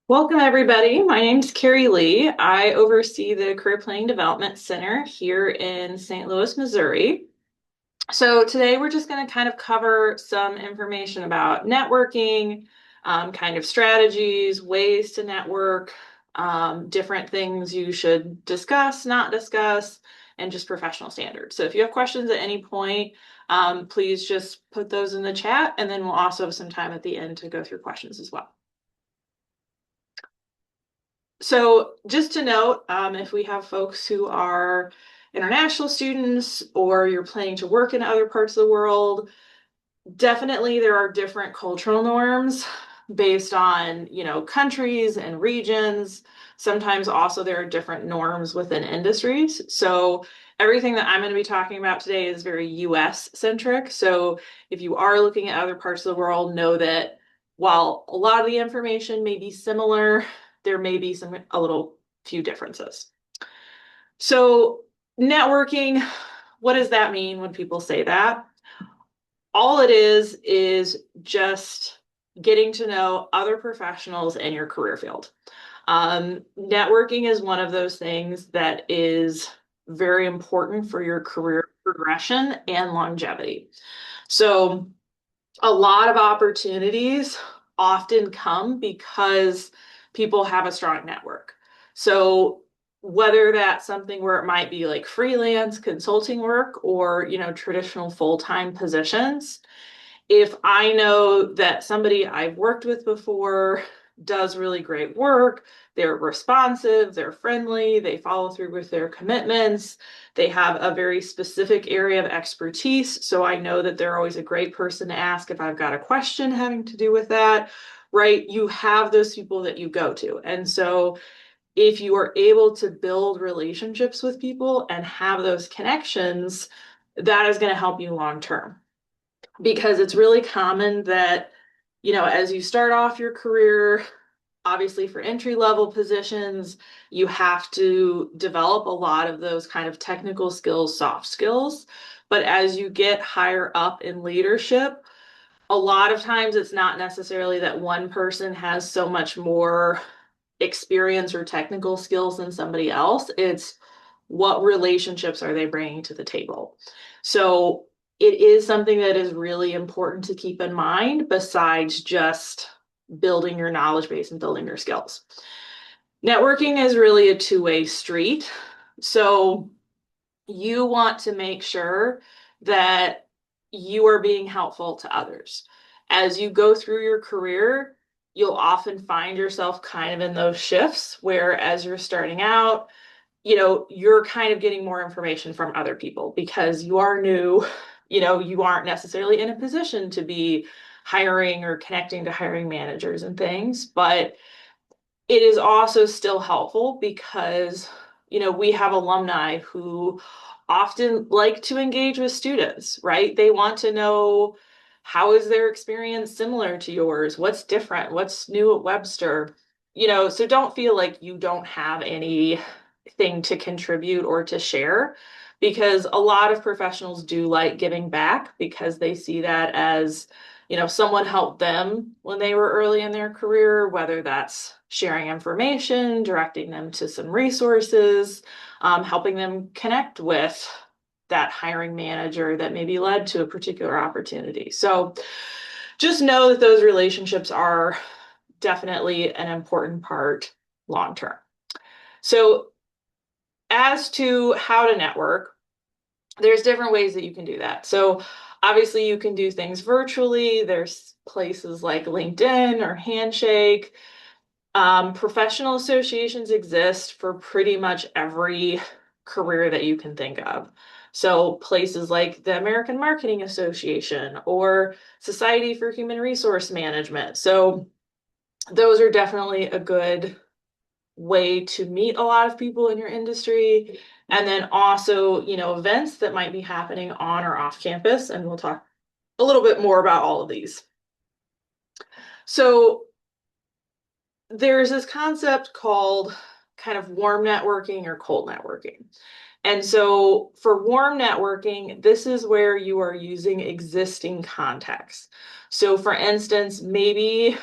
Welcome, everybody. My name's Carrie Lee. I oversee the Career Planning Development Center here in St. Louis, Missouri. So today we're just going to kind of cover some information about networking, kind of strategies, ways to network, different things you should discuss, not discuss, and just professional standards. So if you have questions at any point, please just put those in the chat, and then we'll also have some time at the end to go through questions as well. So just to note, if we have folks who are international students or you're planning to work in other parts of the world, definitely there are different cultural norms based on, countries and regions. Sometimes also there are different norms within industries. So everything that I'm going to be talking about today is very US centric. So if you are looking at other parts of the world, know that while a lot of the information may be similar, there may be a little few differences. So networking, what does that mean when people say that? All it is just getting to know other professionals in your career field. Networking is one of those things that is very important for your career progression and longevity. So, a lot of opportunities often come because people have a strong network. So, whether that's something where it might be like freelance consulting work or, traditional full-time positions, if I know that somebody I've worked with before does really great work, they're responsive, they're friendly, they follow through with their commitments, they have a very specific area of expertise. So I know that they're always a great person to ask if I've got a question having to do with that, right? You have those people that you go to. And so if you are able to build relationships with people and have those connections, that is going to help you long term because it's really common that, as you start off your career, obviously for entry level positions, you have to develop a lot of those kind of technical skills, soft skills. But as you get higher up in leadership, a lot of times it's not necessarily that one person has so much more experience or technical skills than somebody else. It's what relationships are they bringing to the table. So it is something that is really important to keep in mind besides just building your knowledge base and building your skills. Networking is really a two-way street. So you want to make sure that you are being helpful to others. As you go through your career, you'll often find yourself kind of in those shifts where as you're starting out, you're kind of getting more information from other people because you are new, you aren't necessarily in a position to be hiring or connecting to hiring managers and things, but it is also still helpful because, we have alumni who often like to engage with students, right? They want to know how is their experience similar to yours? What's different? What's new at Webster? So don't feel like you don't have anything to contribute or to share because a lot of professionals do like giving back because they see that as someone helped them when they were early in their career, whether that's sharing information, directing them to some resources, helping them connect with that hiring manager that maybe led to a particular opportunity. So just know that those relationships are definitely an important part long term. So as to how to network, there's different ways that you can do that. So obviously you can do things virtually. There's places like LinkedIn or Handshake. Professional associations exist for pretty much every career that you can think of. So places like the American Marketing Association or Society for Human Resource Management. So those are definitely a good way to meet a lot of people in your industry. And then also, events that might be happening on or off campus. And we'll talk a little bit more about all of these. So there's this concept called kind of warm networking or cold networking. And so for warm networking, this is where you are using existing contacts. So for instance, maybe,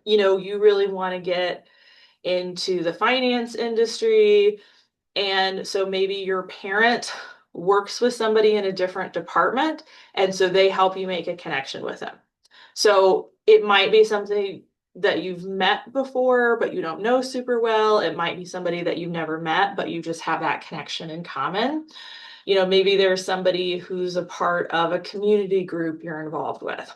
you really want to get into the finance industry. And so maybe your parent works with somebody in a different department, and so they help you make a connection with them. So it might be something that you've met before, but you don't know super well. It might be somebody that you've never met, but you just have that connection in common. Maybe there's somebody who's a part of a community group you're involved with.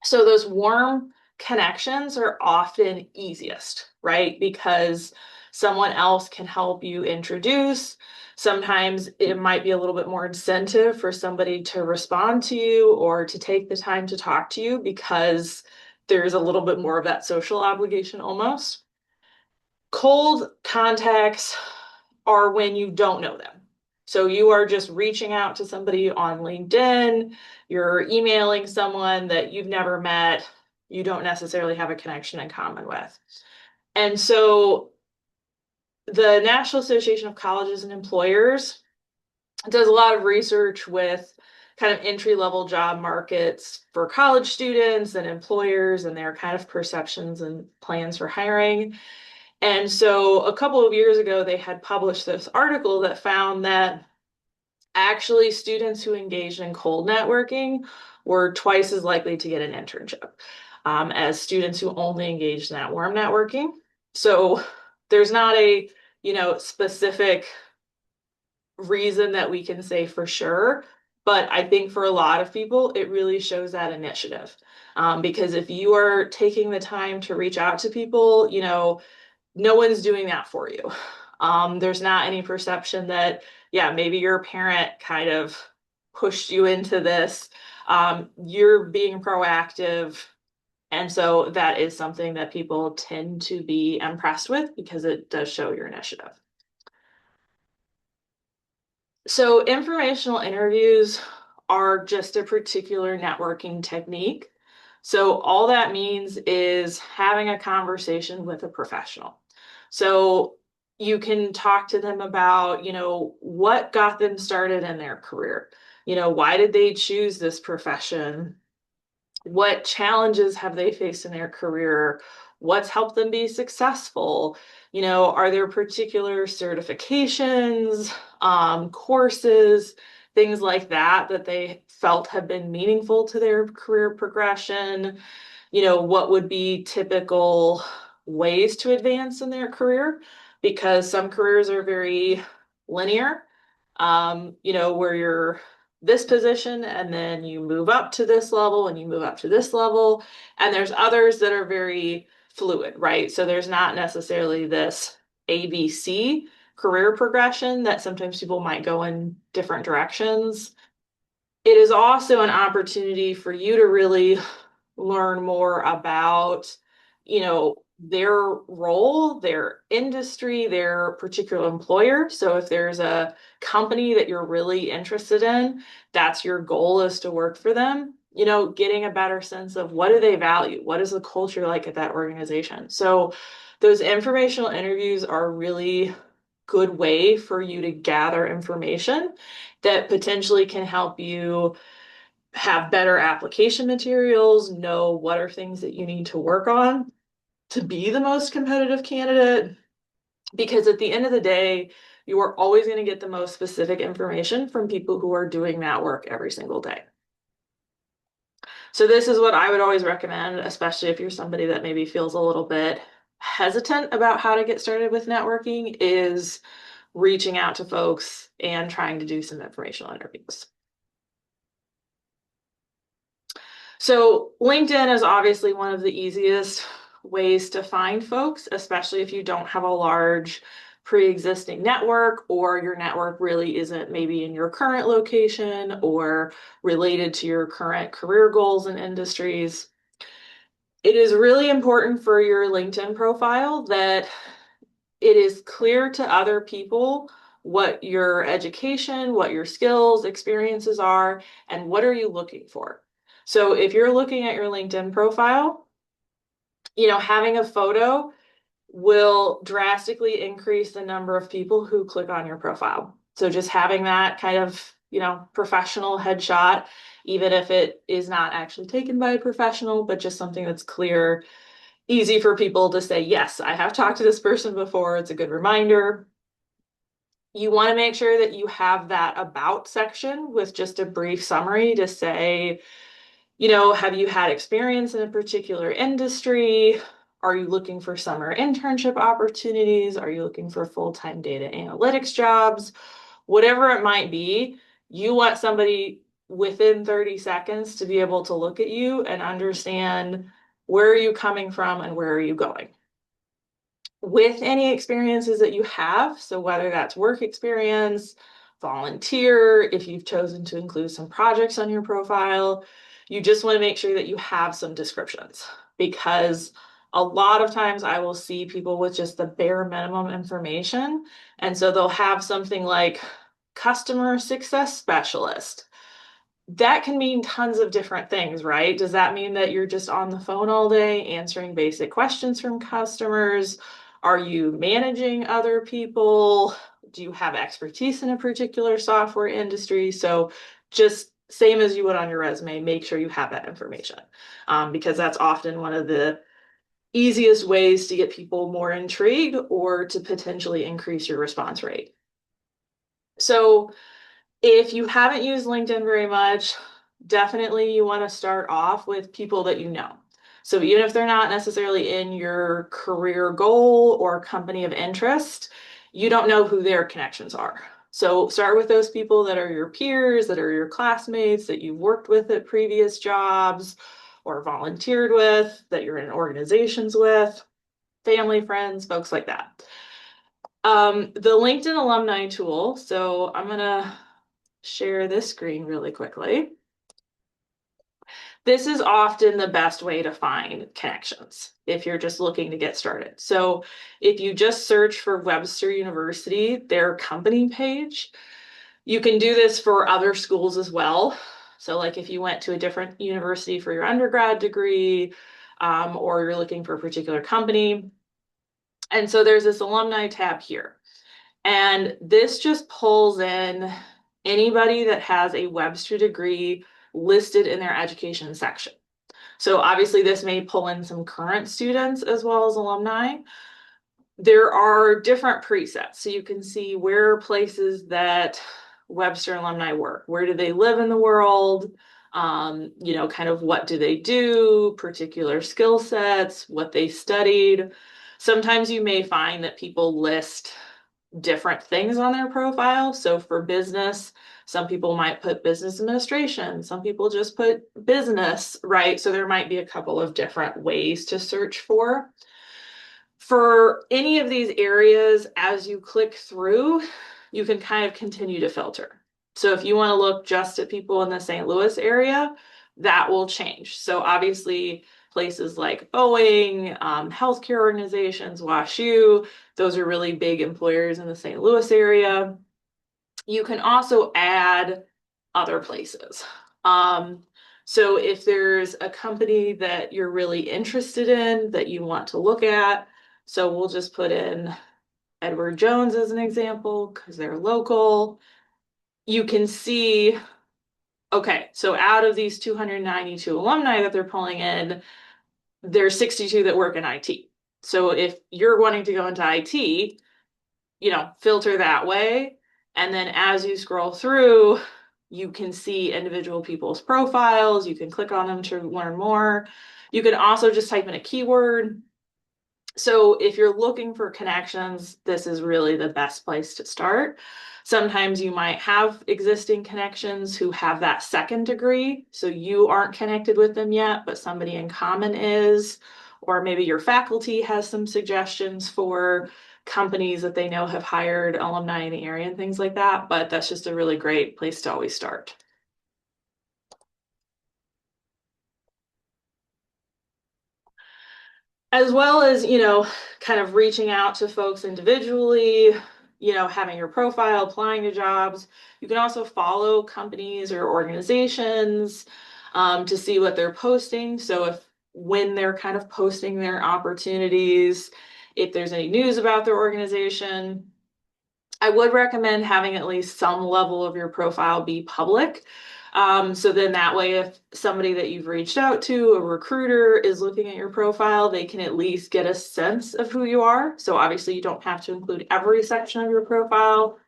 So those warm connections are often easiest, right? Because someone else can help you introduce. Sometimes it might be a little bit more incentive for somebody to respond to you or to take the time to talk to you because there's a little bit more of that social obligation almost. Cold contacts are when you don't know them. So you are just reaching out to somebody on LinkedIn, you're emailing someone that you've never met, you don't necessarily have a connection in common with. And so the National Association of Colleges and Employers does a lot of research with kind of entry-level job markets for college students and employers and their kind of perceptions and plans for hiring. And so a couple of years ago, they had published this article that found that actually students who engaged in cold networking were twice as likely to get an internship as students who only engaged in that warm networking. So there's not a, specific reason that we can say for sure, but I think for a lot of people, it really shows that initiative. Because if you are taking the time to reach out to people, no one's doing that for you. There's not any perception that, yeah, maybe your parent kind of pushed you into this. You're being proactive. And so that is something that people tend to be impressed with because it does show your initiative. So informational interviews are just a particular networking technique. So all that means is having a conversation with a professional. So you can talk to them about, what got them started in their career. Why did they choose this profession? What challenges have they faced in their career? What's helped them be successful? Are there particular certifications, courses, things like that that they felt have been meaningful to their career progression? What would be typical ways to advance in their career? Because some careers are very linear, where you're this position and then you move up to this level and you move up to this level. And there's others that are very fluid, right? So there's not necessarily this ABC career progression that sometimes people might go in different directions. It is also an opportunity for you to really learn more about, their role, their industry, their particular employer. So if there's a company that you're really interested in, that's your goal is to work for them, getting a better sense of what do they value? What is the culture like at that organization? So those informational interviews are a really good way for you to gather information that potentially can help you have better application materials, know what are things that you need to work on to be the most competitive candidate. Because at the end of the day, you are always going to get the most specific information from people who are doing that work every single day. So this is what I would always recommend, especially if you're somebody that maybe feels a little bit hesitant about how to get started with networking, is reaching out to folks and trying to do some informational interviews. So LinkedIn is obviously one of the easiest ways to find folks, especially if you don't have a large pre-existing network or your network really isn't maybe in your current location or related to your current career goals and industries. It is really important for your LinkedIn profile that it is clear to other people what your education, what your skills, experiences are, and what are you looking for. So if you're looking at your LinkedIn profile, having a photo will drastically increase the number of people who click on your profile. So just having that kind of, professional headshot, even if it is not actually taken by a professional, but just something that's clear, easy for people to say, yes, I have talked to this person before. It's a good reminder. You want to make sure that you have that about section with just a brief summary to say, have you had experience in a particular industry? Are you looking for summer internship opportunities? Are you looking for full-time data analytics jobs? Whatever it might be, you want somebody within 30 seconds to be able to look at you and understand where are you coming from and where are you going. With any experiences that you have, so whether that's work experience, volunteer, if you've chosen to include some projects on your profile, you just want to make sure that you have some descriptions, because a lot of times I will see people with just the bare minimum information. And so they'll have something like customer success specialist. That can mean tons of different things, right? Does that mean that you're just on the phone all day answering basic questions from customers? Are you managing other people? Do you have expertise in a particular software industry? So just same as you would on your resume, make sure you have that information, because that's often one of the easiest ways to get people more intrigued or to potentially increase your response rate. So if you haven't used LinkedIn very much, definitely you want to start off with people that you know. So even if they're not necessarily in your career goal or company of interest, you don't know who their connections are. So start with those people that are your peers, that are your classmates, that you've worked with at previous jobs or volunteered with, that you're in organizations with, family, friends, folks like that. The LinkedIn alumni tool. So I'm gonna share this screen really quickly. This is often the best way to find connections if you're just looking to get started. So if you just search for Webster University, their company page, you can do this for other schools as well. So like if you went to a different university for your undergrad degree, or you're looking for a particular company. And so there's this alumni tab here. And this just pulls in anybody that has a Webster degree listed in their education section. So obviously this may pull in some current students as well as alumni. There are different presets. So you can see where places that Webster alumni work. Where do they live in the world? Kind of what do they do, particular skill sets, what they studied. Sometimes you may find that people list different things on their profile. So for business, some people might put business administration, some people just put business, right? So there might be a couple of different ways to search for. For any of these areas, as you click through, you can kind of continue to filter. So if you want to look just at people in the St. Louis area, that will change. So obviously places like Boeing, healthcare organizations, WashU, those are really big employers in the St. Louis area. You can also add other places. So if there's a company that you're really interested in that you want to look at, so we'll just put in Edward Jones as an example because they're local. You can see, okay, so out of these 292 alumni that they're pulling in, there's 62 that work in IT. So if you're wanting to go into IT, filter that way. And then as you scroll through, you can see individual people's profiles. You can click on them to learn more. You can also just type in a keyword. So if you're looking for connections, this is really the best place to start. Sometimes you might have existing connections who have that second degree, so you aren't connected with them yet, but somebody in common is, or maybe your faculty has some suggestions for companies that they know have hired alumni in the area and things like that, but that's just a really great place to always start. As well as, kind of reaching out to folks individually, having your profile, applying to jobs. You can also follow companies or organizations to see what they're posting. So when they're kind of posting their opportunities, if there's any news about their organization, I would recommend having at least some level of your profile be public. So then that way, if somebody that you've reached out to, a recruiter, is looking at your profile, they can at least get a sense of who you are. So obviously, you don't have to include every section of your profile,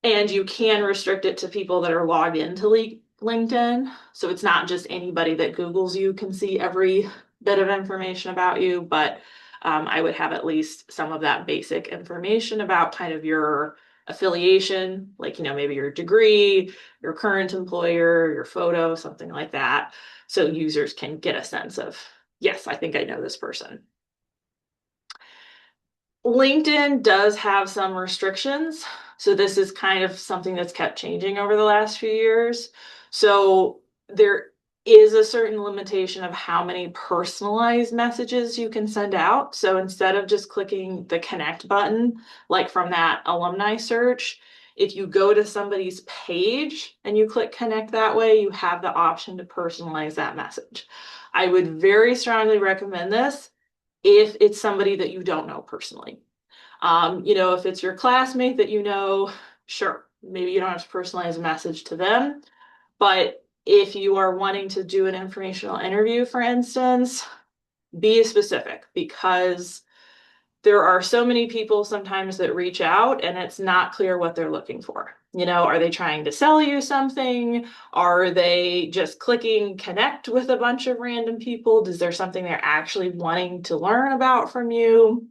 and you can restrict it to people that are logged into LinkedIn. So it's not just anybody that Googles you can see every bit of information about you, but I would have at least some of that basic information about kind of your affiliation, like, maybe your degree, your current employer, your photo, something like that. So users can get a sense of, yes, I think I know this person. LinkedIn does have some restrictions. So this is kind of something that's kept changing over the last few years. So there is a certain limitation of how many personalized messages you can send out. So instead of just clicking the connect button, like from that alumni search, if you go to somebody's page and you click connect that way, you have the option to personalize that message. I would very strongly recommend this if it's somebody that you don't know personally. If it's your classmate that you know, sure, maybe you don't have to personalize a message to them. But if you are wanting to do an informational interview, for instance, be specific, because there are so many people sometimes that reach out and it's not clear what they're looking for. Are they trying to sell you something? Are they just clicking connect with a bunch of random people? Is there something they're actually wanting to learn about from you?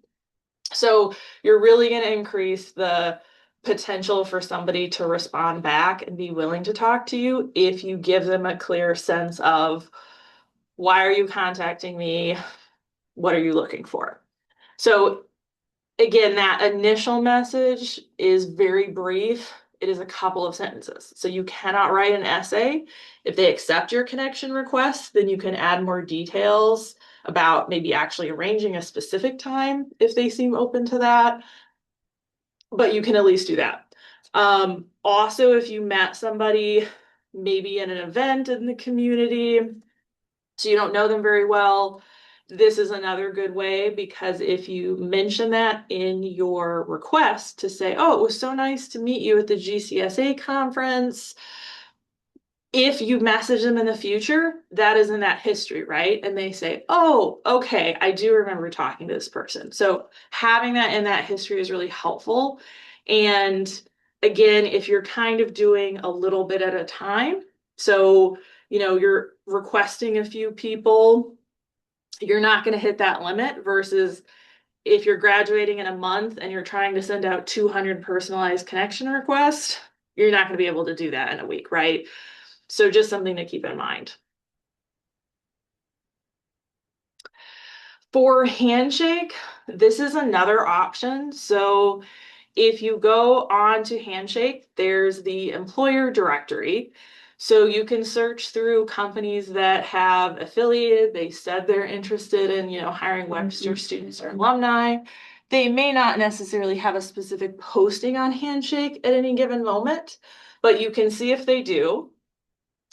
So you're really going to increase the potential for somebody to respond back and be willing to talk to you if you give them a clear sense of, why are you contacting me? What are you looking for? So again, that initial message is very brief. It is a couple of sentences. So you cannot write an essay. If they accept your connection request, then you can add more details about maybe actually arranging a specific time if they seem open to that. But you can at least do that. Also, if you met somebody maybe in an event in the community, so you don't know them very well, this is another good way, because if you mention that in your request to say, oh, it was so nice to meet you at the GCSA conference, if you message them in the future, that is in that history, right? And they say, oh, okay, I do remember talking to this person. So having that in that history is really helpful. And again, if you're kind of doing a little bit at a time, so, you're requesting a few people, you're not going to hit that limit, versus if you're graduating in a month and you're trying to send out 200 personalized connection requests, you're not going to be able to do that in a week, right? So just something to keep in mind. For Handshake, this is another option. So if you go on to Handshake, there's the employer directory. So you can search through companies that have affiliated. They said they're interested in, hiring Webster students or alumni. They may not necessarily have a specific posting on Handshake at any given moment, but you can see if they do.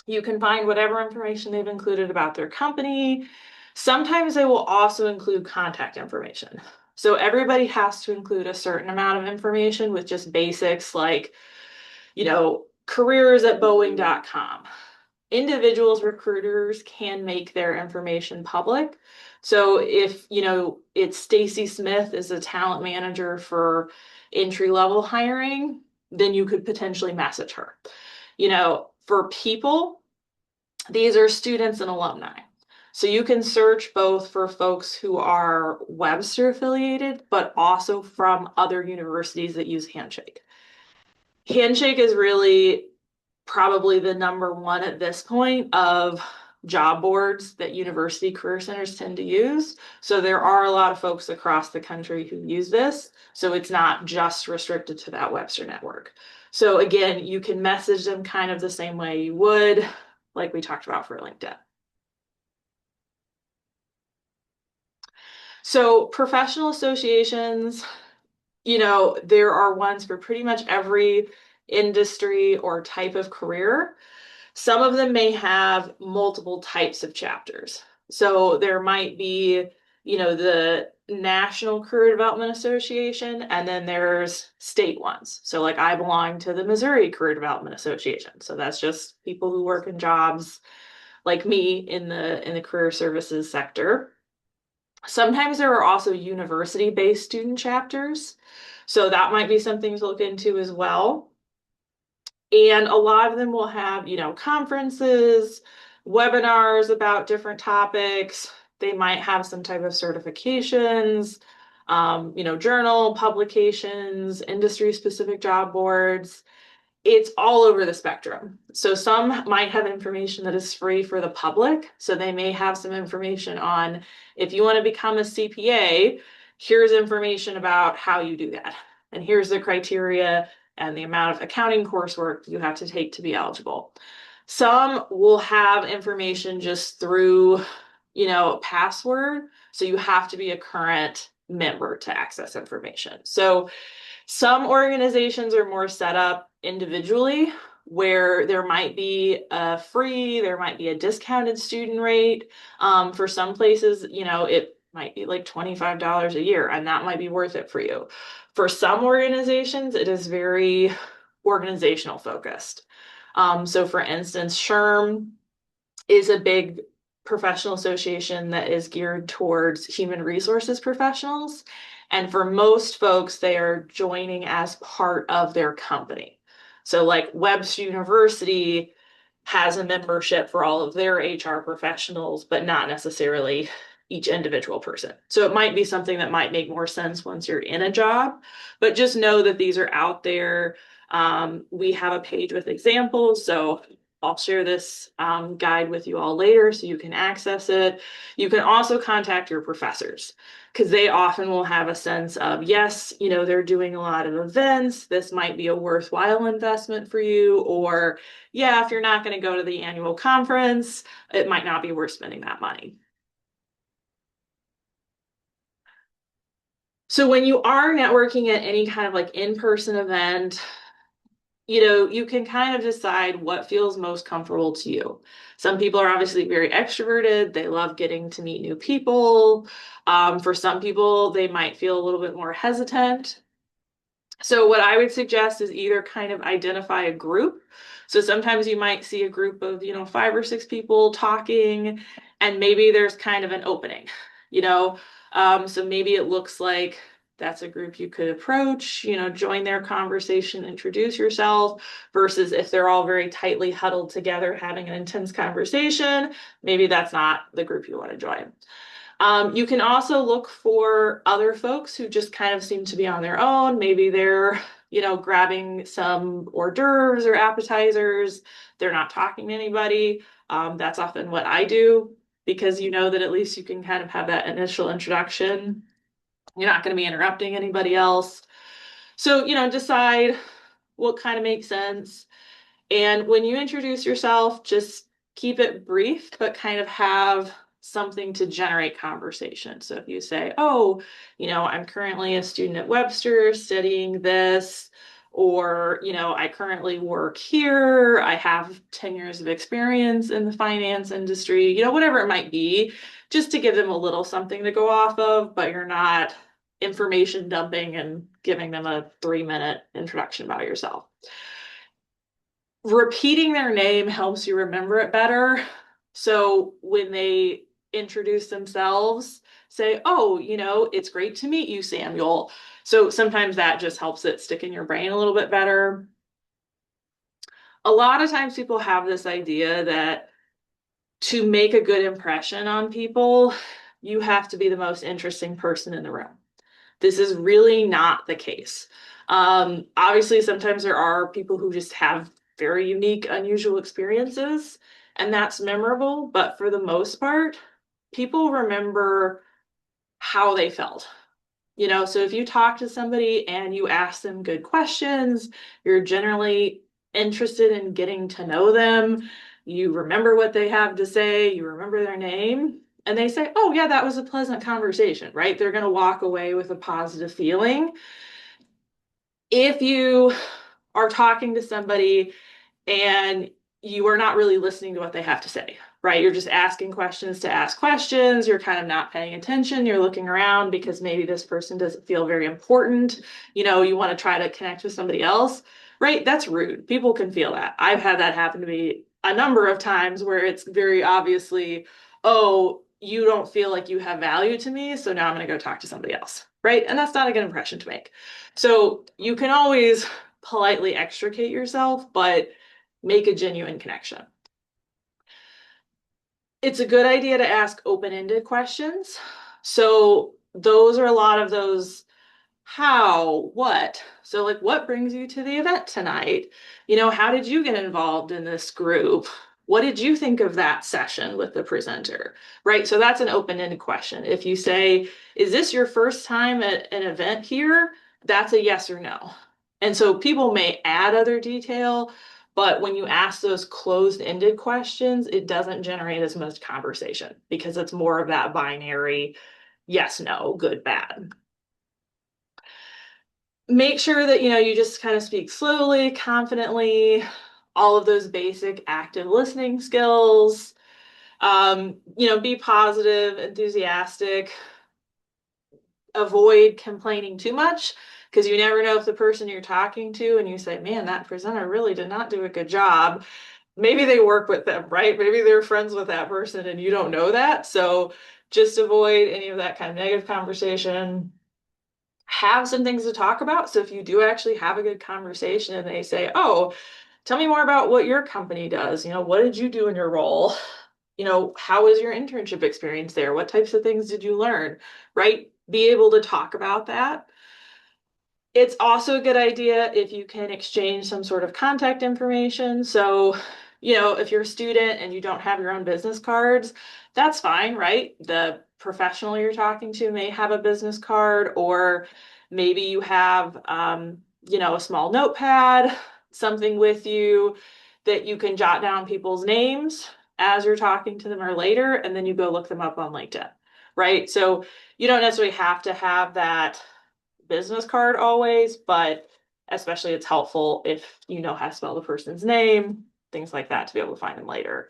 You can find whatever information they've included about their company. Sometimes they will also include contact information. So everybody has to include a certain amount of information with just basics like, careers at boeing.com. Individuals, recruiters can make their information public. So if, it's Stacy Smith is a talent manager for entry-level hiring, then you could potentially message her. For people, these are students and alumni. So you can search both for folks who are Webster affiliated, but also from other universities that use Handshake. Handshake is really probably the number one at this point of job boards that university career centers tend to use. So there are a lot of folks across the country who use this. So it's not just restricted to that Webster network. So again, you can message them kind of the same way you would, like we talked about for LinkedIn. So professional associations, there are ones for pretty much every industry or type of career. Some of them may have multiple types of chapters. So there might be the National Career Development Association, and then there's state ones. So like I belong to the Missouri Career Development Association. So that's just people who work in jobs like me in the career services sector. Sometimes there are also university-based student chapters. So that might be something to look into as well. And a lot of them will have, conferences, webinars about different topics. They might have some type of certifications, journal publications, industry-specific job boards. It's all over the spectrum. So some might have information that is free for the public. So they may have some information on if you want to become a CPA, here's information about how you do that. And here's the criteria and the amount of accounting coursework you have to take to be eligible. Some will have information just through, password. So you have to be a current member to access information. So some organizations are more set up individually where there might be there might be a discounted student rate. For some places, it might be like $25 a year, and that might be worth it for you. For some organizations, it is very organizational focused. So for instance, SHRM is a big professional association that is geared towards human resources professionals. And for most folks, they are joining as part of their company. So like Webster University has a membership for all of their HR professionals, but not necessarily each individual person. So it might be something that might make more sense once you're in a job, but just know that these are out there. We have a page with examples, so I'll share this guide with you all later so you can access it. You can also contact your professors because they often will have a sense of, yes, they're doing a lot of events. This might be a worthwhile investment for you. Or, yeah, if you're not going to go to the annual conference, it might not be worth spending that money. So when you are networking at any kind of like in-person event, you can kind of decide what feels most comfortable to you. Some people are obviously very extroverted. They love getting to meet new people. For some people, they might feel a little bit more hesitant. So what I would suggest is either kind of identify a group. So sometimes you might see a group of, 5 or 6 people talking, and maybe there's kind of an opening, you know. So maybe it looks like that's a group you could approach, join their conversation, introduce yourself, versus if they're all very tightly huddled together having an intense conversation, maybe that's not the group you want to join. You can also look for other folks who just kind of seem to be on their own. Maybe they're, grabbing some hors d'oeuvres or appetizers. They're not talking to anybody. That's often what I do because you know that at least you can kind of have that initial introduction. You're not going to be interrupting anybody else. So, decide what kind of makes sense. And when you introduce yourself, just keep it brief, but kind of have something to generate conversation. So if you say, oh, I'm currently a student at Webster studying this, or, I currently work here, I have 10 years of experience in the finance industry, whatever it might be, just to give them a little something to go off of, but you're not information dumping and giving them a 3-minute introduction about yourself. Repeating their name helps you remember it better. So when they introduce themselves, say, oh, it's great to meet you, Samuel. So sometimes that just helps it stick in your brain a little bit better. A lot of times people have this idea that to make a good impression on people, you have to be the most interesting person in the room. This is really not the case. Obviously, sometimes there are people who just have very unique, unusual experiences, and that's memorable. But for the most part, people remember how they felt. So if you talk to somebody and you ask them good questions, you're generally interested in getting to know them. You remember what they have to say, you remember their name, and they say, oh, yeah, that was a pleasant conversation, right? They're going to walk away with a positive feeling. If you are talking to somebody and you are not really listening to what they have to say, right? You're just asking questions to ask questions. You're kind of not paying attention. You're looking around because maybe this person doesn't feel very important. You want to try to connect with somebody else, right? That's rude. People can feel that. I've had that happen to me a number of times where it's very obviously, oh, you don't feel like you have value to me, so now I'm going to go talk to somebody else, right? And that's not a good impression to make. So you can always politely extricate yourself, but make a genuine connection. It's a good idea to ask open-ended questions. So those are a lot of those how, what. So like, what brings you to the event tonight? How did you get involved in this group? What did you think of that session with the presenter? Right? So that's an open-ended question. If you say, is this your first time at an event here? That's a yes or no. And so people may add other detail, but when you ask those closed-ended questions, it doesn't generate as much conversation because it's more of that binary yes, no, good, bad. Make sure that you just kind of speak slowly, confidently, all of those basic active listening skills. Be positive, enthusiastic, avoid complaining too much because you never know if the person you're talking to and you say, man, that presenter really did not do a good job. Maybe they work with them, right? Maybe they're friends with that person and you don't know that. So just avoid any of that kind of negative conversation. Have some things to talk about. So if you do actually have a good conversation and they say, oh, tell me more about what your company does. What did you do in your role? How was your internship experience there? What types of things did you learn? Right? Be able to talk about that. It's also a good idea if you can exchange some sort of contact information. So, if you're a student and you don't have your own business cards, that's fine, right? The professional you're talking to may have a business card, or maybe you have, a small notepad, something with you that you can jot down people's names as you're talking to them or later, and then you go look them up on LinkedIn, right? So you don't necessarily have to have that business card always, but especially it's helpful if you know how to spell the person's name, things like that, to be able to find them later.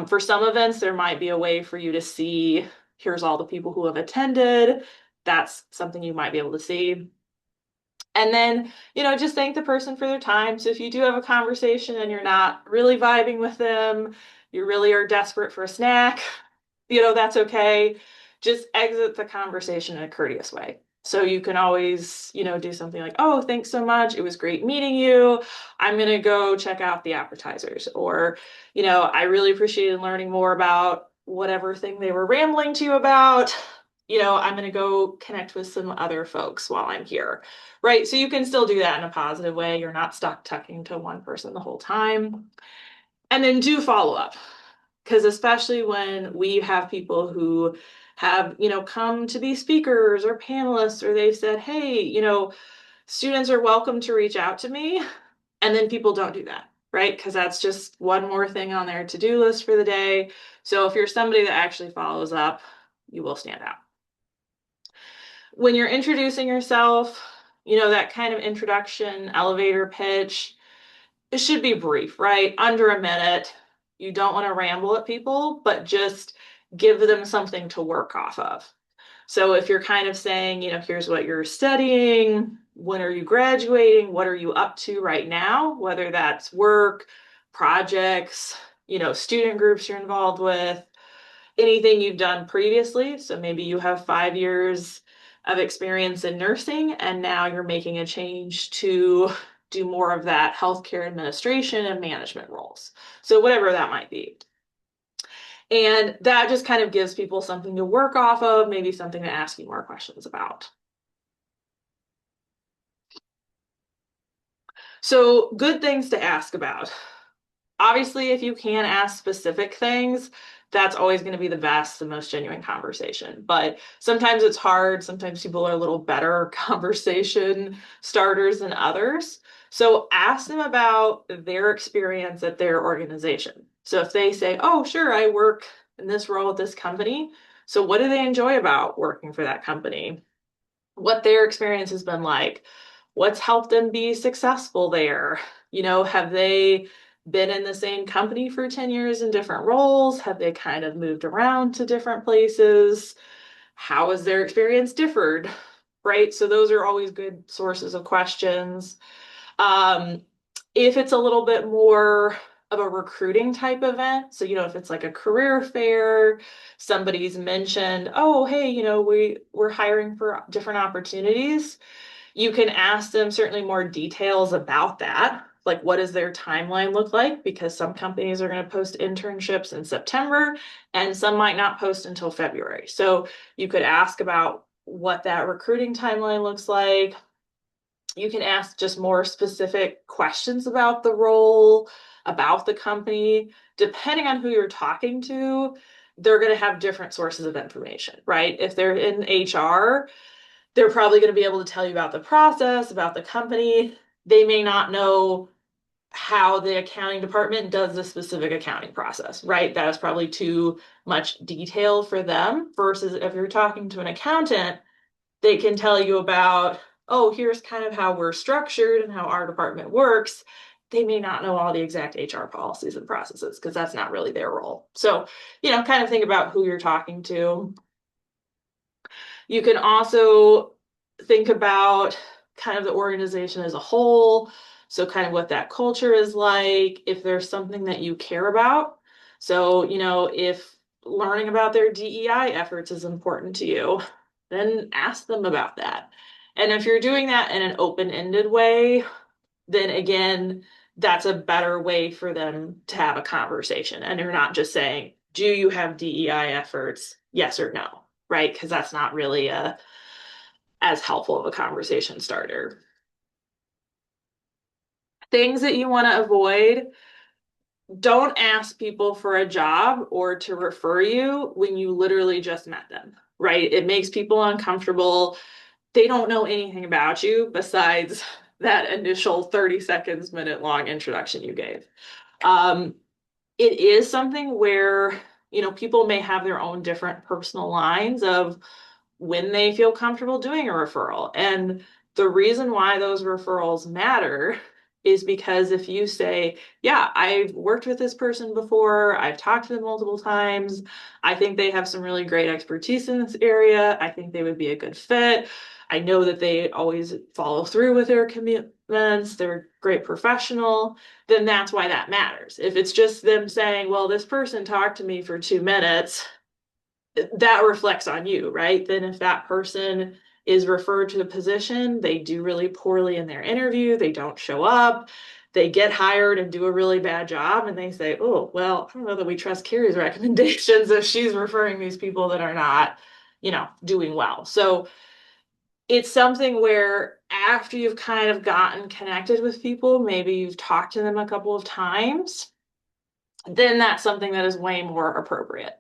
For some events, there might be a way for you to see, here's all the people who have attended. That's something you might be able to see. And then, just thank the person for their time. So if you do have a conversation and you're not really vibing with them, you really are desperate for a snack, that's okay. Just exit the conversation in a courteous way. So you can always, do something like, oh, thanks so much. It was great meeting you. I'm going to go check out the appetizers. Or, I really appreciated learning more about whatever thing they were rambling to you about. I'm going to go connect with some other folks while I'm here. Right. So you can still do that in a positive way. You're not stuck talking to one person the whole time. And then do follow up. Because especially when we have people who have, come to be speakers or panelists, or they've said, hey, students are welcome to reach out to me. And then people don't do that, right? Because that's just one more thing on their to-do list for the day. So if you're somebody that actually follows up, you will stand out. When you're introducing yourself, that kind of introduction, elevator pitch, it should be brief, right? Under a minute. You don't want to ramble at people, but just give them something to work off of. So if you're kind of saying, here's what you're studying, when are you graduating, what are you up to right now, whether that's work, projects, student groups you're involved with, anything you've done previously. So maybe you have 5 years of experience in nursing and now you're making a change to do more of that healthcare administration and management roles. So whatever that might be. And that just kind of gives people something to work off of, maybe something to ask you more questions about. So good things to ask about. Obviously, if you can ask specific things, that's always going to be the best, the most genuine conversation. But sometimes it's hard. Sometimes people are a little better conversation starters than others. So ask them about their experience at their organization. So if they say, oh, sure, I work in this role at this company. So what do they enjoy about working for that company? What their experience has been like? What's helped them be successful there? Have they been in the same company for 10 years in different roles? Have they kind of moved around to different places? How has their experience differed? Right? So those are always good sources of questions. Um, if it's a little bit more of a recruiting type event, so if it's like a career fair, somebody's mentioned, oh, hey, we're hiring for different opportunities. You can ask them certainly more details about that. Like, what does their timeline look like? Because some companies are going to post internships in September and some might not post until February. So you could ask about what that recruiting timeline looks like. You can ask just more specific questions about the role, about the company. Depending on who you're talking to, they're going to have different sources of information, right? If they're in HR, they're probably going to be able to tell you about the process, about the company. They may not know how the accounting department does the specific accounting process, right? That is probably too much detail for them versus if you're talking to an accountant, they can tell you about, oh, here's kind of how we're structured and how our department works. They may not know all the exact HR policies and processes because that's not really their role. So, kind of think about who you're talking to. You can also think about kind of the organization as a whole. So, kind of what that culture is like, if there's something that you care about. So, if learning about their DEI efforts is important to you, then ask them about that. And if you're doing that in an open-ended way, then again, that's a better way for them to have a conversation. And you're not just saying, do you have DEI efforts? Yes or no, right? Because that's not really as helpful of a conversation starter. Things that you want to avoid, don't ask people for a job or to refer you when you literally just met them, right? It makes people uncomfortable. They don't know anything about you besides that initial 30 seconds, minute long introduction you gave. Um, it is something where, people may have their own different personal lines of when they feel comfortable doing a referral. And the reason why those referrals matter is because if you say, yeah, I've worked with this person before, I've talked to them multiple times, I think they have some really great expertise in this area, I think they would be a good fit. I know that they always follow through with their commitments, they're a great professional, then that's why that matters. If it's just them saying, well, this person talked to me for 2 minutes, that reflects on you, right? Then if that person is referred to the position, they do really poorly in their interview, they don't show up, they get hired and do a really bad job, and they say, oh, well, I don't know that we trust Carrie's recommendations if she's referring these people that are not, doing well. So it's something where after you've kind of gotten connected with people, maybe you've talked to them a couple of times, then that's something that is way more appropriate.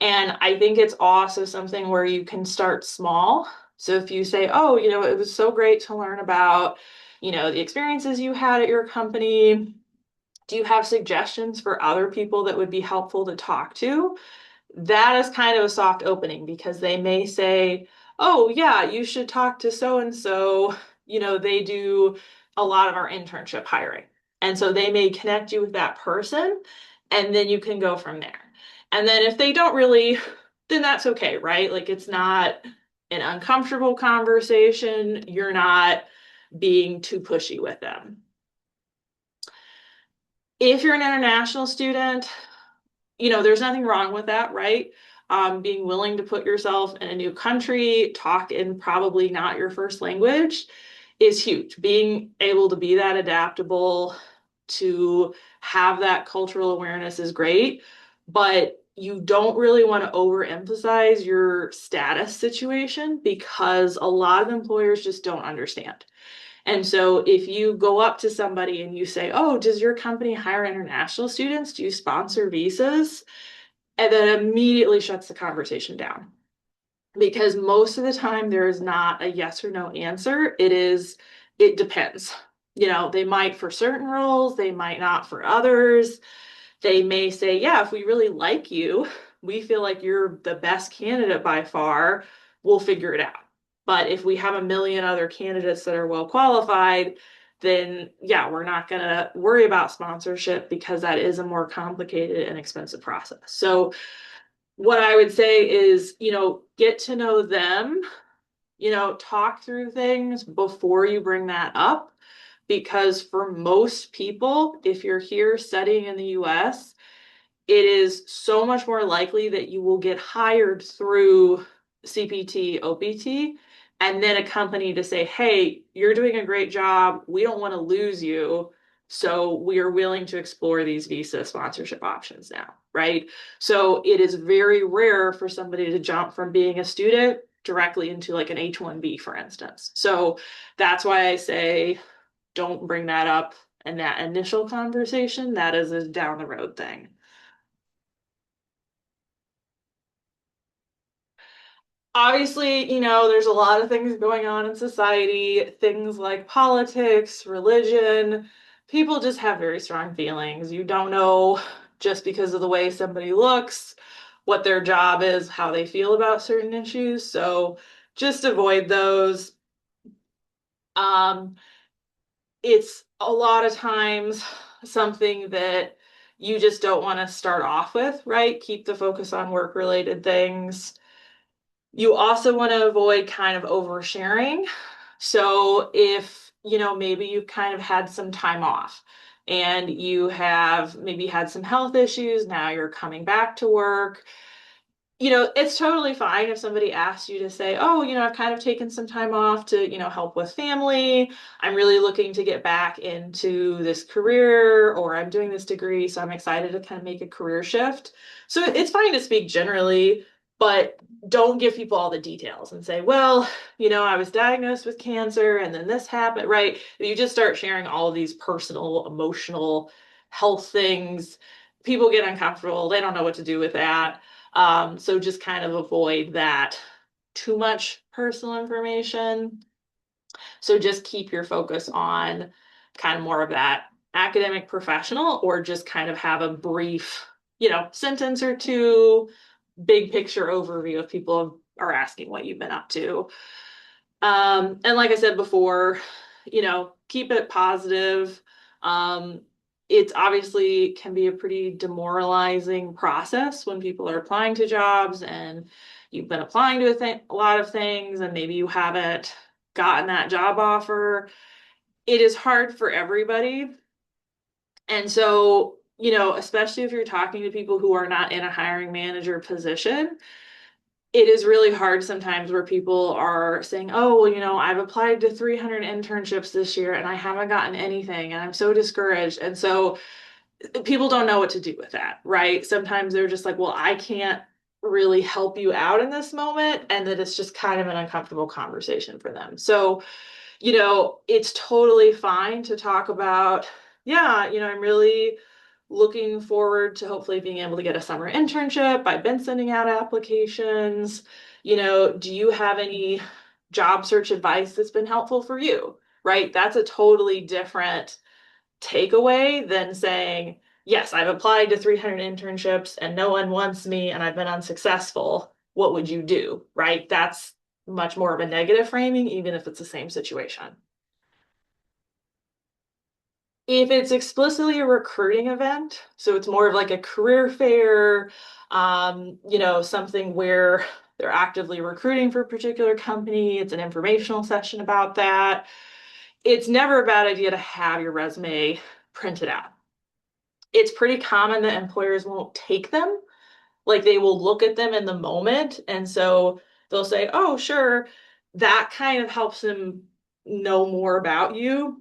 And I think it's also something where you can start small. So if you say, oh, it was so great to learn about, the experiences you had at your company. Do you have suggestions for other people that would be helpful to talk to? That is kind of a soft opening because they may say, oh, yeah, you should talk to so and so. They do a lot of our internship hiring. And so they may connect you with that person, and then you can go from there. And then if they don't really, then that's okay, right? Like it's not an uncomfortable conversation. You're not being too pushy with them. If you're an international student, there's nothing wrong with that, right? Being willing to put yourself in a new country, talk in probably not your first language is huge. Being able to be that adaptable, to have that cultural awareness is great, but you don't really want to overemphasize your status situation because a lot of employers just don't understand. And so if you go up to somebody and you say, oh, does your company hire international students? Do you sponsor visas? And then immediately shuts the conversation down. Because most of the time there is not a yes or no answer. It depends. They might for certain roles, they might not for others. They may say, yeah, if we really like you, we feel like you're the best candidate by far, we'll figure it out. But if we have a million other candidates that are well qualified, then yeah, we're not going to worry about sponsorship because that is a more complicated and expensive process. So what I would say is, get to know them, talk through things before you bring that up. Because for most people, if you're here studying in the US, it is so much more likely that you will get hired through CPT, OPT, and then a company to say, hey, you're doing a great job. We don't want to lose you. So we are willing to explore these visa sponsorship options now, right? So it is very rare for somebody to jump from being a student directly into like an H-1B, for instance. So that's why I say don't bring that up in that initial conversation. That is a down the road thing. Obviously, there's a lot of things going on in society, things like politics, religion. People just have very strong feelings. You don't know just because of the way somebody looks, what their job is, how they feel about certain issues. So just avoid those. Um, it's a lot of times something that you just don't want to start off with, right? Keep the focus on work-related things. You also want to avoid kind of oversharing. So if, maybe you kind of had some time off and you have maybe had some health issues, now you're coming back to work, it's totally fine if somebody asks you to say, oh, I've kind of taken some time off to, help with family. I'm really looking to get back into this career, or I'm doing this degree, so I'm excited to kind of make a career shift. So it's fine to speak generally, but don't give people all the details and say, well, I was diagnosed with cancer and then this happened, right? You just start sharing all of these personal, emotional health things. People get uncomfortable. They don't know what to do with that. So just kind of avoid that too much personal information. So just keep your focus on kind of more of that academic professional, or just kind of have a brief, sentence or two, big picture overview if people are asking what you've been up to. And like I said before, keep it positive. Um, it's obviously can be a pretty demoralizing process when people are applying to jobs and you've been applying to a lot of things and maybe you haven't gotten that job offer. It is hard for everybody. And so, especially if you're talking to people who are not in a hiring manager position, it is really hard sometimes where people are saying, oh, well, I've applied to 300 internships this year and I haven't gotten anything and I'm so discouraged. And so people don't know what to do with that, right? Sometimes they're just like, well, I can't really help you out in this moment. And that it's just kind of an uncomfortable conversation for them. So, it's totally fine to talk about, yeah, I'm really looking forward to hopefully being able to get a summer internship. I've been sending out applications. Do you have any job search advice that's been helpful for you? Right? That's a totally different takeaway than saying, yes, I've applied to 300 internships and no one wants me and I've been unsuccessful. What would you do? Right? That's much more of a negative framing, even if it's the same situation. If it's explicitly a recruiting event, so it's more of like a career fair, something where they're actively recruiting for a particular company, it's an informational session about that. It's never a bad idea to have your resume printed out. It's pretty common that employers won't take them. Like they will look at them in the moment. And so they'll say, oh, sure. That kind of helps them know more about you.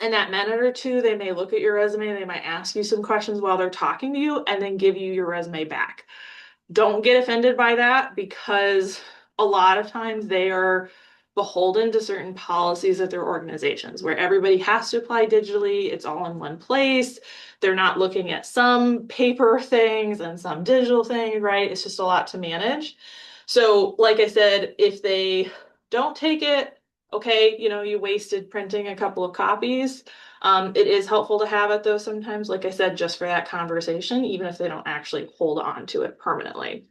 In that minute or two, they may look at your resume, they might ask you some questions while they're talking to you, and then give you your resume back. Don't get offended by that because a lot of times they are beholden to certain policies of their organizations where everybody has to apply digitally. It's all in one place. They're not looking at some paper things and some digital things, right? It's just a lot to manage. So, like I said, if they don't take it, okay, you wasted printing a couple of copies. It is helpful to have it though sometimes, like I said, just for that conversation, even if they don't actually hold on to it permanently.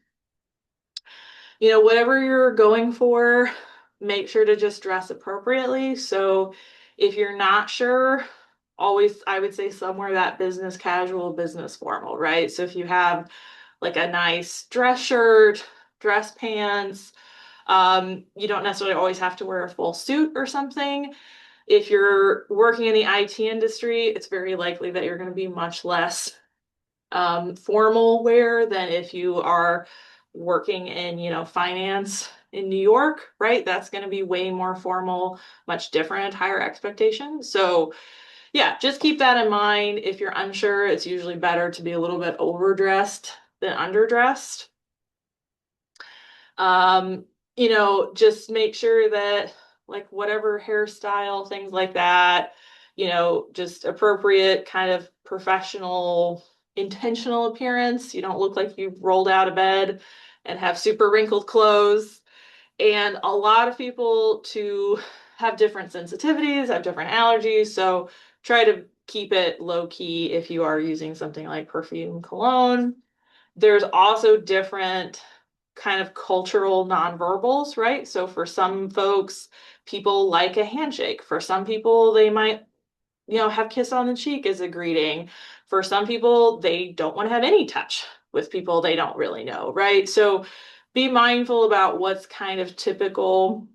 Whatever you're going for, make sure to just dress appropriately. So If you're not sure, always, I would say somewhere that business casual, business formal, right? So if you have like a nice dress shirt, dress pants, you don't necessarily always have to wear a full suit or something. If you're working in the IT industry, it's very likely that you're going to be much less formal wear than if you are working in, finance in New York, right? That's going to be way more formal, much different, higher expectations. So, yeah, just keep that in mind. If you're unsure, it's usually better to be a little bit overdressed than underdressed. Um, just make sure that like whatever hairstyle, things like that, just appropriate kind of professional, intentional appearance. You don't look like you've rolled out of bed and have super wrinkled clothes. And a lot of people to have different sensitivities, have different allergies. So try to keep it low key if you are using something like perfume, cologne. There's also different kind of cultural nonverbals, right? So for some folks, people like a handshake. For some people, they might, have kiss on the cheek as a greeting. For some people, they don't want to have any touch with people they don't really know, right? So be mindful about what's kind of typical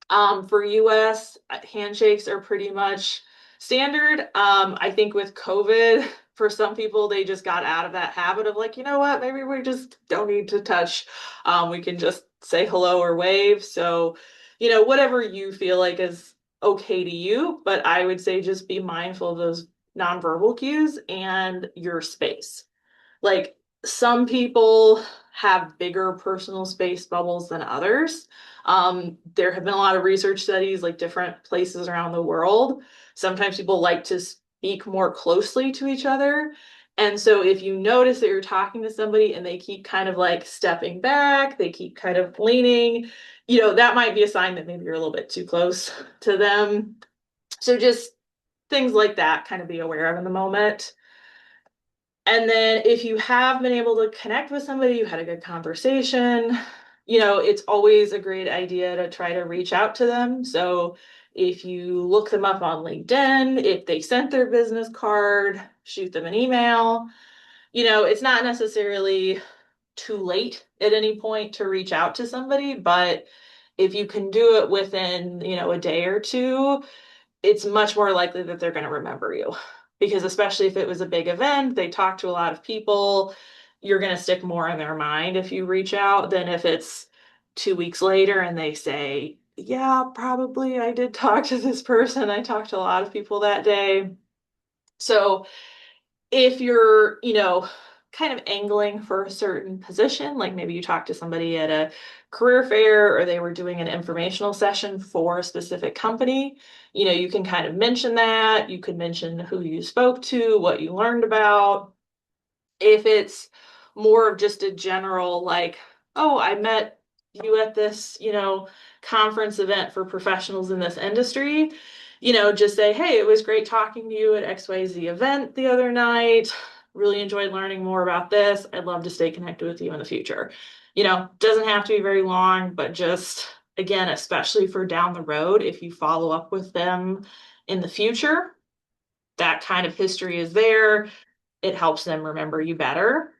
for US, handshakes are pretty much standard. I think with COVID, for some people, they just got out of that habit of like, you know what, maybe we just don't need to touch. We can just say hello or wave. So, whatever you feel like is okay to you, but I would say just be mindful of those nonverbal cues and your space. Like some people have bigger personal space bubbles than others. There have been a lot of research studies, like different places around the world. Sometimes people like to speak more closely to each other. And so if you notice that you're talking to somebody and they keep kind of like stepping back, they keep kind of leaning, that might be a sign that maybe you're a little bit too close to them. So just things like that, kind of be aware of in the moment. And then if you have been able to connect with somebody, you had a good conversation, it's always a great idea to try to reach out to them. So if you look them up on LinkedIn, if they sent their business card, shoot them an email. It's not necessarily too late at any point to reach out to somebody, but if you can do it within, a day or two, it's much more likely that they're going to remember you. Because especially if it was a big event, they talk to a lot of people, you're going to stick more in their mind if you reach out than if it's 2 weeks later and they say, yeah, probably I did talk to this person. I talked to a lot of people that day. So if you're, kind of angling for a certain position, like maybe you talked to somebody at a career fair or they were doing an informational session for a specific company, you can kind of mention that. You could mention who you spoke to, what you learned about. If it's more of just a general, like, oh, I met you at this, conference event for professionals in this industry, just say, hey, it was great talking to you at XYZ event the other night. Really enjoyed learning more about this. I'd love to stay connected with you in the future. Doesn't have to be very long, but just, again, especially for down the road, if you follow up with them in the future, that kind of history is there. It helps them remember you better.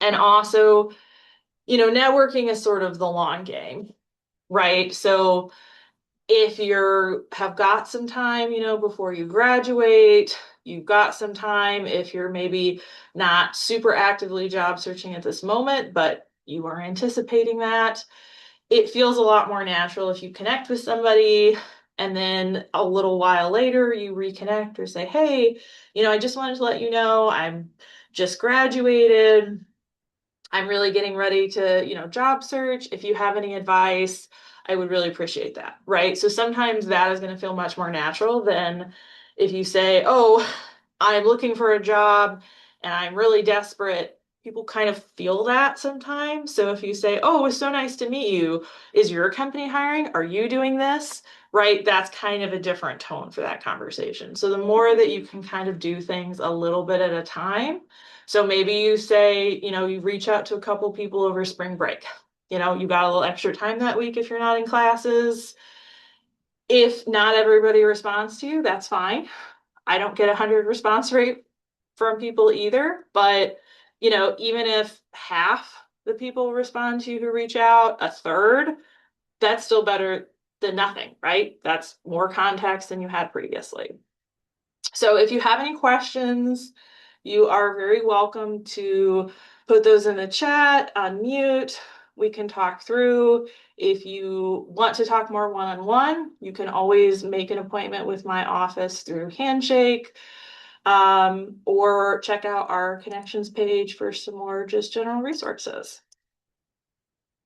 And also, networking is sort of the long game, right? So if you have got some time, before you graduate, you've got some time if you're maybe not super actively job searching at this moment, but you are anticipating that, it feels a lot more natural if you connect with somebody and then a little while later you reconnect or say, hey, I just wanted to let you know I'm just graduated. I'm really getting ready to, job search. If you have any advice, I would really appreciate that, right? So sometimes that is going to feel much more natural than if you say, oh, I'm looking for a job and I'm really desperate. People kind of feel that sometimes. So if you say, oh, it was so nice to meet you. Is your company hiring? Are you doing this? Right? That's kind of a different tone for that conversation. So the more that you can kind of do things a little bit at a time, so maybe you say, you reach out to a couple people over spring break. You got a little extra time that week if you're not in classes. If not everybody responds to you, that's fine. I don't get 100 response rate from people either, but even if half the people respond to you who reach out, a third, that's still better than nothing, right? That's more context than you had previously. So if you have any questions, you are very welcome to put those in the chat, unmute. We can talk through. If you want to talk more one-on-one, you can always make an appointment with my office through Handshake, or check out our connections page for some more just general resources.